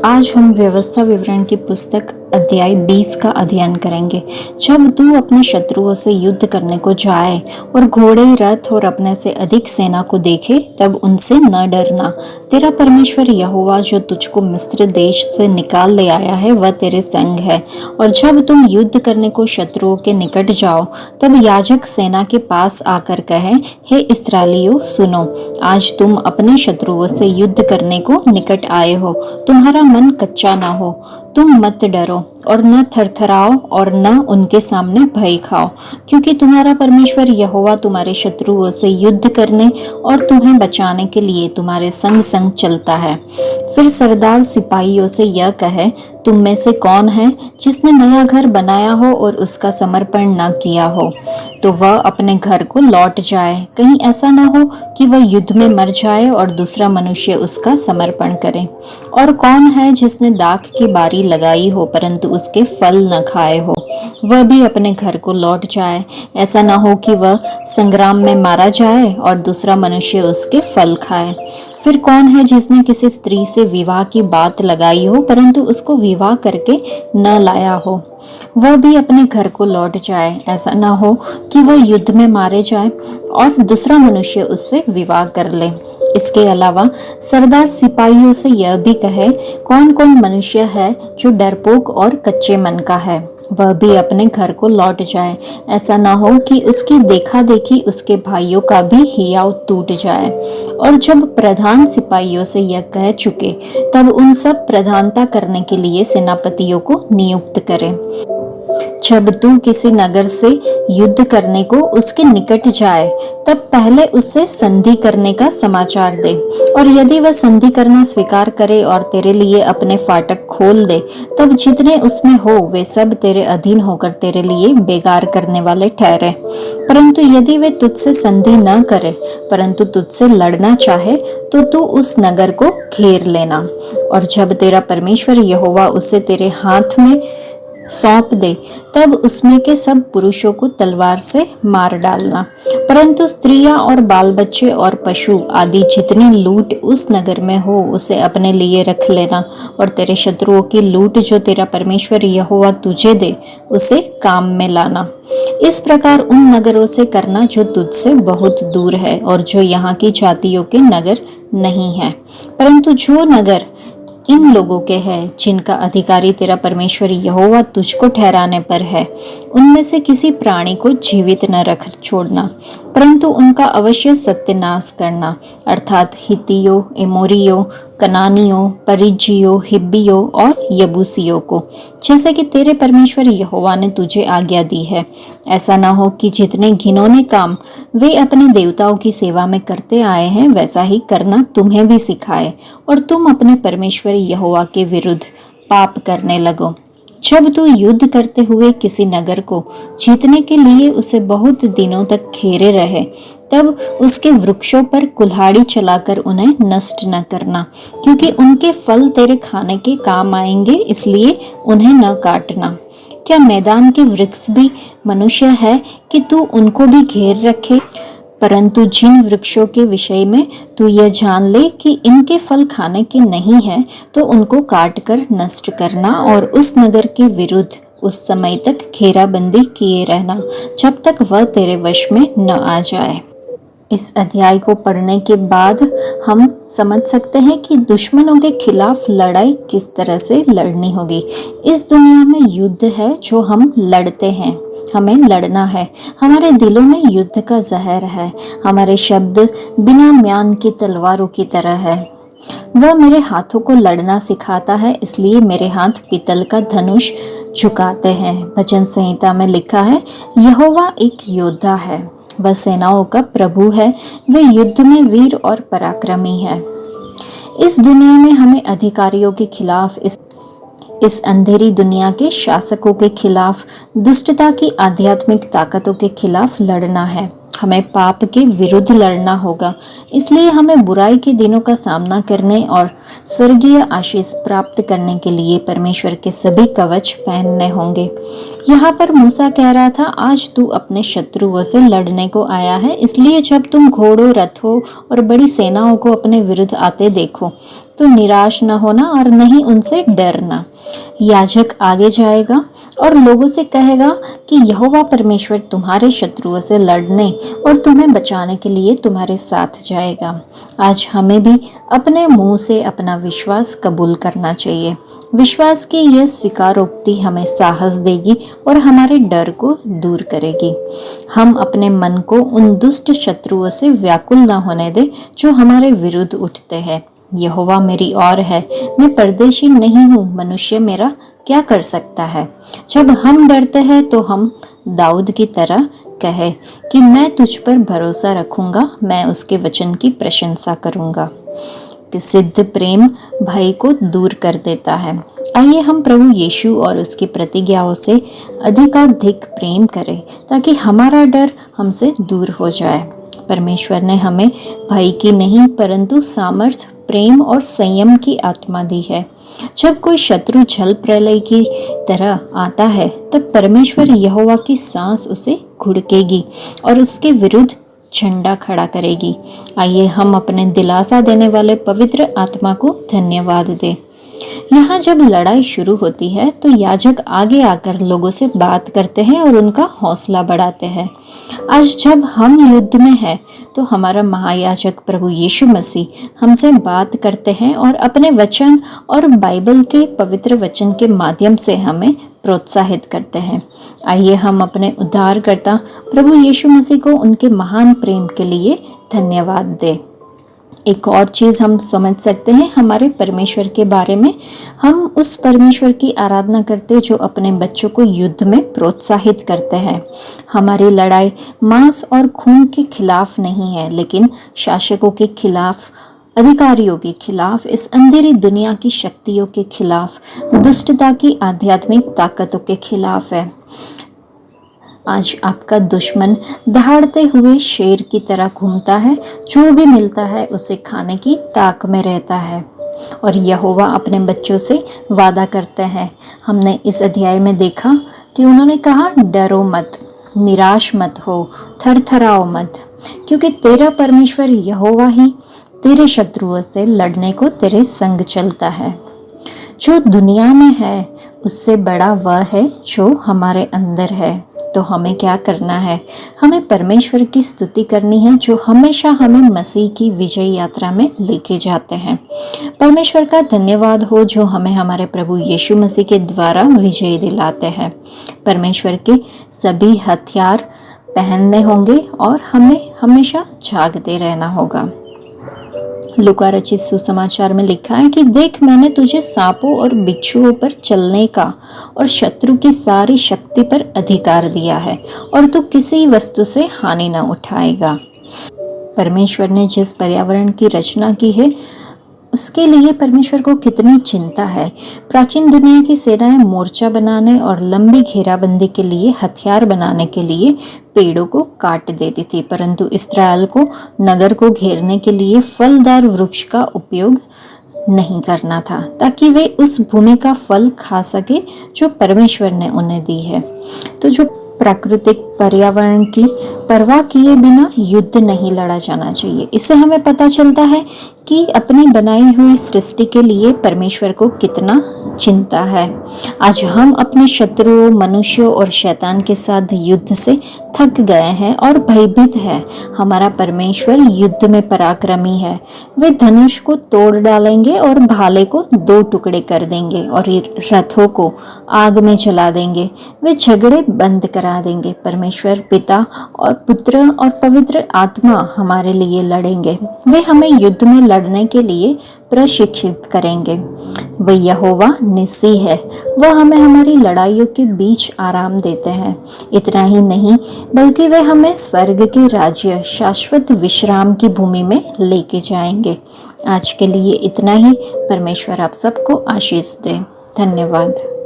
आज हम व्यवस्था विवरण की पुस्तक अध्याय 20 का अध्ययन करेंगे। जब तू अपने शत्रुओं से युद्ध करने को जाए और घोड़े, रथ और अपने से अधिक सेना को देखे, तब उनसे न डरना। तेरा परमेश्वर यहोवा जो तुझको मिस्र देश से निकाल ले आया है, वह तेरे संग है। और जब तुम युद्ध करने को शत्रुओं के निकट जाओ, तब याजक सेना के पास आकर कहे, हे इस्राएलियों सुनो, आज तुम अपने शत्रुओं से युद्ध करने को निकट आए हो। तुम्हारा मन कच्चा ना हो, तुम मत डरो और न थरथराओ और न उनके सामने भय खाओ, क्योंकि तुम्हारा परमेश्वर यहोवा तुम्हारे शत्रुओं से युद्ध करने और तुम्हें बचाने के लिए तुम्हारे संग संग चलता है। फिर सरदार सिपाहियों से यह कहे, तुम में से कौन है जिसने नया घर बनाया हो और उसका समर्पण न किया हो, तो वह अपने घर को लौट जाए। कहीं ऐसा न हो कि वह युद्ध में मर जाए और दूसरा मनुष्य उसका समर्पण करे। और कौन है जिसने दाख की बारी लगाई हो परंतु उसके फल न खाए हो, वह भी अपने घर को लौट जाए। ऐसा न हो कि वह संग्राम में मारा जाए और दूसरा मनुष्य उसके फल खाए। फिर कौन है जिसने किसी स्त्री से विवाह की बात लगाई हो परंतु उसको विवाह करके न लाया हो, वह भी अपने घर को लौट जाए। ऐसा न हो कि वह युद्ध में मारे जाए और दूसरा मनुष्य उससे विवाह कर ले। इसके अलावा सरदार सिपाहियों से यह भी कहे, कौन कौन मनुष्य है जो डरपोक और कच्चे मन का है, वह भी अपने घर को लौट जाए। ऐसा न हो कि उसकी देखा देखी उसके भाइयों का भी हियाव टूट जाए। और जब प्रधान सिपाहियों से यह कह चुके, तब उन सब प्रधानता करने के लिए सेनापतियों को नियुक्त करे। जब तू किसी नगर से युद्ध करने को उसके निकट जाए, तब पहले उससे संधि करने का समाचार दे। और यदि वह संधि करना स्वीकार करे और तेरे लिए अपने फाटक खोल दे, तब जितने उसमें हो वे सब तेरे अधीन होकर तेरे लिए बेगार करने वाले ठहरे। परंतु यदि वे तुझसे संधि न करे परंतु तुझसे लड़ना चाहे, तो तू उस नगर को घेर लेना। और जब तेरा परमेश्वर यहोवा उसे तेरे हाथ में सौंप दे, तब उसमें के सब पुरुषों को तलवार से मार डालना। परंतु स्त्रियां और बाल बच्चे और पशु आदि जितनी लूट उस नगर में हो, उसे अपने लिए रख लेना। और तेरे शत्रुओं की लूट जो तेरा परमेश्वर यहोवा तुझे दे, उसे काम में लाना। इस प्रकार उन नगरों से करना जो तुझसे बहुत दूर है और जो यहाँ की जातियों के नगर नहीं है, परंतु जो नगर इन लोगों के हैं जिनका अधिकारी तेरा परमेश्वर यहोवा तुझको ठहराने पर है, उनमें से किसी प्राणी को जीवित न रख छोड़ना, परंतु उनका अवश्य सत्यानाश करना, अर्थात हित्तियों, एमोरियों, कनानियों, परिज्जियों, हिब्बियों और यबूसियों को, जैसे कि तेरे परमेश्वर यहोवा ने तुझे आज्ञा दी है। ऐसा न हो कि जितने घिनौने काम वे अपने देवताओं की सेवा में करते आए हैं, वैसा ही करना तुम्हें भी सिखाए और तुम अपने परमेश्वर यहोवा के विरुद्ध पाप करने लगो। जब तू युद्ध करते हुए किसी नगर को जीतने के लिए उसे बहुत दिनों तक घेरे रहे, तब उसके वृक्षों पर कुल्हाड़ी चलाकर उन्हें नष्ट न करना, क्योंकि उनके फल तेरे खाने के काम आएंगे, इसलिए उन्हें न काटना। क्या मैदान के वृक्ष भी मनुष्य है कि तू उनको भी घेर रखे? परंतु जिन वृक्षों के विषय में तू यह जान ले कि इनके फल खाने के नहीं है, तो उनको काट कर नष्ट करना और उस नगर के विरुद्ध उस समय तक घेराबंदी किए रहना, जब तक वह तेरे वश में न आ जाए। इस अध्याय को पढ़ने के बाद हम समझ सकते हैं कि दुश्मनों के खिलाफ लड़ाई किस तरह से लड़नी होगी। इस दुनिया में युद्ध है जो हम लड़ते हैं, हमें लड़ना है। हमारे दिलों में युद्ध का जहर है। हमारे शब्द बिना म्यान की तलवारों की तरह है। वह मेरे हाथों को लड़ना सिखाता है, इसलिए मेरे हाथ पीतल का धनुष झुकाते हैं। भजन संहिता में लिखा है, यहोवा एक योद्धा है, वह सेनाओं का प्रभु है, वे युद्ध में वीर और पराक्रमी है। इस दुनिया में हमें अधिकारियों के खिलाफ, इस अंधेरी दुनिया के शासकों के खिलाफ, दुष्टता की आध्यात्मिक ताकतों के खिलाफ लड़ना है। हमें पाप के विरुद्ध लड़ना होगा। इसलिए हमें बुराई के दिनों का सामना करने और स्वर्गीय आशीष प्राप्त करने के लिए परमेश्वर के सभी कवच पहनने होंगे। यहाँ पर मूसा कह रहा था, आज तू अपने शत्रुओं से लड़ने को आया है, इसलिए जब तुम घोड़ों, रथों और बड़ी सेनाओं को अपने विरुद्ध आते देखो, तो निराश न होना और न ही उनसे डरना। याजक आगे जाएगा और लोगों से कहेगा कि यहोवा परमेश्वर तुम्हारे शत्रुओं से लड़ने और तुम्हें बचाने के लिए तुम्हारे साथ जाएगा। आज हमें भी अपने मुंह से अपना विश्वास कबूल करना चाहिए। विश्वास की यह स्वीकारोक्ति हमें साहस देगी और हमारे डर को दूर करेगी। हम अपने मन को उन दुष्ट शत्रुओं से व्याकुल न होने दें जो हमारे विरुद्ध उठते हैं। यहोवा मेरी ओर है, मैं परदेशी नहीं हूँ, मनुष्य मेरा क्या कर सकता है। जब हम डरते हैं तो हम दाऊद की तरह कहे कि मैं तुझ पर भरोसा रखूंगा, मैं उसके वचन की प्रशंसा करूंगा। कि सिद्ध प्रेम भय को दूर कर देता है। आइए हम प्रभु यीशु और उसकी प्रतिज्ञाओं से अधिकाधिक प्रेम करें ताकि हमारा डर हमसे दूर हो जाए। परमेश्वर ने हमें भय की नहीं परंतु सामर्थ, प्रेम और संयम की आत्मा दी है। जब कोई शत्रु जल प्रलय की तरह आता है तब परमेश्वर यहोवा की सांस उसे घुड़केगी और उसके विरुद्ध झंडा खड़ा करेगी। आइए हम अपने दिलासा देने वाले पवित्र आत्मा को धन्यवाद दें। यहाँ जब लड़ाई शुरू होती है तो याजक आगे आकर लोगों से बात करते हैं और उनका हौसला बढ़ाते हैं। आज जब हम युद्ध में हैं तो हमारा महायाजक प्रभु यीशु मसीह हमसे बात करते हैं और अपने वचन और बाइबल के पवित्र वचन के माध्यम से हमें प्रोत्साहित करते हैं। आइए हम अपने उद्धारकर्ता प्रभु यीशु मसीह को उनके महान प्रेम के लिए धन्यवाद दें। एक और चीज़ हम समझ सकते हैं हमारे परमेश्वर के बारे में। हम उस परमेश्वर की आराधना करते हैं जो अपने बच्चों को युद्ध में प्रोत्साहित करते हैं। हमारी लड़ाई मांस और खून के खिलाफ नहीं है, लेकिन शासकों के खिलाफ, अधिकारियों के खिलाफ, इस अंधेरी दुनिया की शक्तियों के खिलाफ, दुष्टता की आध्यात्मिक ताकतों के खिलाफ है। आज आपका दुश्मन दहाड़ते हुए शेर की तरह घूमता है, जो भी मिलता है उसे खाने की ताक में रहता है। और यहोवा अपने बच्चों से वादा करते हैं। हमने इस अध्याय में देखा कि उन्होंने कहा, डरो मत, निराश मत हो, थरथराओ मत, क्योंकि तेरा परमेश्वर यहोवा ही तेरे शत्रुओं से लड़ने को तेरे संग चलता है। जो दुनिया में है उससे बड़ा वह है जो हमारे अंदर है। तो हमें क्या करना है? हमें परमेश्वर की स्तुति करनी है जो हमेशा हमें मसीह की विजय यात्रा में लेके जाते हैं। परमेश्वर का धन्यवाद हो जो हमें हमारे प्रभु यीशु मसीह के द्वारा विजय दिलाते हैं। परमेश्वर के सभी हथियार पहनने होंगे और हमें हमेशा जागते रहना होगा। लूका रचित सुसमाचार में लिखा है कि देख, मैंने तुझे सांपों और बिच्छुओं पर चलने का और शत्रु की सारी शक्ति पर अधिकार दिया है और तू किसी वस्तु से हानि न उठाएगा। परमेश्वर ने जिस पर्यावरण की रचना की है उसके लिए परमेश्वर को कितनी चिंता है। प्राचीन दुनिया की सेनाएं मोर्चा बनाने और लंबी घेराबंदी के लिए हथियार बनाने के लिए पेड़ों को काट देती थी, परंतु इस्राएल को नगर को घेरने के लिए फलदार वृक्ष का उपयोग नहीं करना था, ताकि वे उस भूमि का फल खा सके जो परमेश्वर ने उन्हें दी है। तो जो प्राकृतिक पर्यावरण की परवाह किए बिना युद्ध नहीं लड़ा जाना चाहिए। इससे हमें पता चलता है कि अपनी बनाई हुई सृष्टि के लिए परमेश्वर को कितना चिंता है। आज हम अपने शत्रुओं, मनुष्यों और शैतान के साथ युद्ध से थक गए हैं और भयभीत है। हमारा परमेश्वर युद्ध में पराक्रमी है। वे धनुष को तोड़ डालेंगे और भाले को 2 टुकड़े कर देंगे और रथों को आग में जला देंगे। वे झगड़े बंद करा देंगे। परमेश्वर पिता और पुत्र और पवित्र आत्मा हमारे लिए लड़ेंगे। वे हमें युद्ध में लड़ने के लिए प्रशिक्षित करेंगे। वह यहोवा निस्सी है, वह हमें हमारी लड़ाइयों के बीच आराम देते हैं। इतना ही नहीं बल्कि वे हमें स्वर्ग के राज्य, शाश्वत विश्राम की भूमि में लेके जाएंगे। आज के लिए इतना ही। परमेश्वर आप सबको आशीष दे। धन्यवाद।